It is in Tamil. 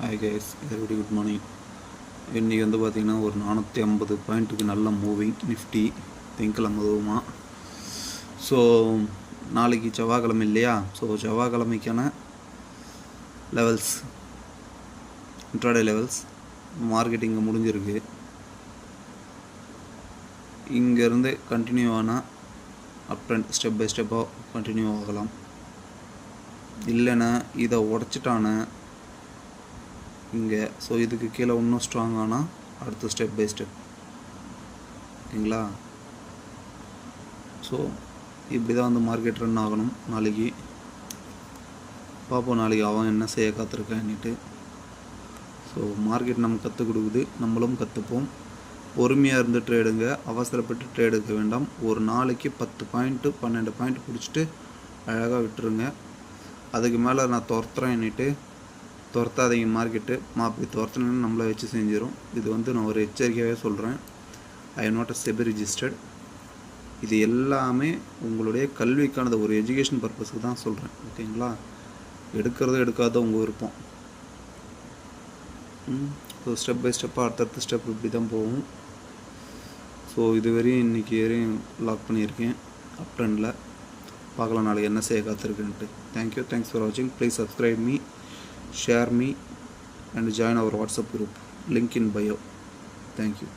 Hi guys, very good morning. இன்றைக்கி வந்து பார்த்திங்கன்னா ஒரு 450 பாயிண்ட்டுக்கு நல்ல மூவிங் நிஃப்டி திங்கக்கிழமை அதுவுமா. ஸோ நாளைக்கு செவ்வாய்க்கிழமை இல்லையா? ஸோ செவ்வாய்க்கிழமைக்கான லெவல்ஸ், இன்ட்ராடே லெவல்ஸ் மார்க்கெட்டிங் முடிஞ்சிருக்கு. இங்கேருந்து கண்டினியூ ஆனால் அப் ட்ரெண்ட் ஸ்டெப் பை ஸ்டெப்பாக கண்டினியூ ஆகலாம். இல்லைன்னா இதை உடச்சிட்டான இங்கே. ஸோ இதுக்கு கீழே இன்னும் ஸ்ட்ராங்கானால் அடுத்த ஸ்டெப் பை ஸ்டெப், ஓகேங்களா? ஸோ இப்படி தான் வந்து மார்க்கெட் ரன் ஆகணும். நாளைக்கு பார்ப்போம், நாளைக்கு அவன் என்ன செய்ய காத்திருக்கான்னுட்டு. ஸோ மார்க்கெட் நம்ம கற்றுக் கொடுக்குது, நம்மளும் கற்றுப்போம். பொறுமையாக இருந்து ட்ரேடுங்க, அவசரப்பட்டு ட்ரேடு எடுக்க வேண்டாம். ஒரு நாளைக்கு 10 பாயிண்ட்டு 12 பாயிண்ட் பிடிச்சிட்டு அழகாக விட்டுருங்க. அதுக்கு மேலே நான் துரத்துறேன்னுட்டு துரத்தாதீங்க. மார்க்கெட்டு அப்படி துரத்துனேன்னு நம்மளை வச்சு செஞ்சிடும். இது வந்து நான் ஒரு எச்சரிக்கையாகவே சொல்கிறேன். I am not a SEBI registered. இது எல்லாமே உங்களுடைய கல்விக்கானது, ஒரு எஜுகேஷன் பர்பஸுக்கு தான் சொல்கிறேன், ஓகேங்களா? எடுக்கிறதோ எடுக்காதோ உங்கள் விருப்பம். ஸோ ஸ்டெப் பை ஸ்டெப்பாக அடுத்தடுத்த ஸ்டெப் இப்படி தான் போகும். ஸோ இதுவரையும் இன்றைக்கி வரையும் லாக் பண்ணியிருக்கேன் அப் ட்ரெண்டில். பார்க்கலாம் நாளைக்கு என்ன செய்ய காத்திருக்குன்ட்டு. தேங்க்யூ, தேங்க்ஸ் ஃபார் வாட்சிங். Please subscribe me, share me and join our WhatsApp group, link in bio. Thank you.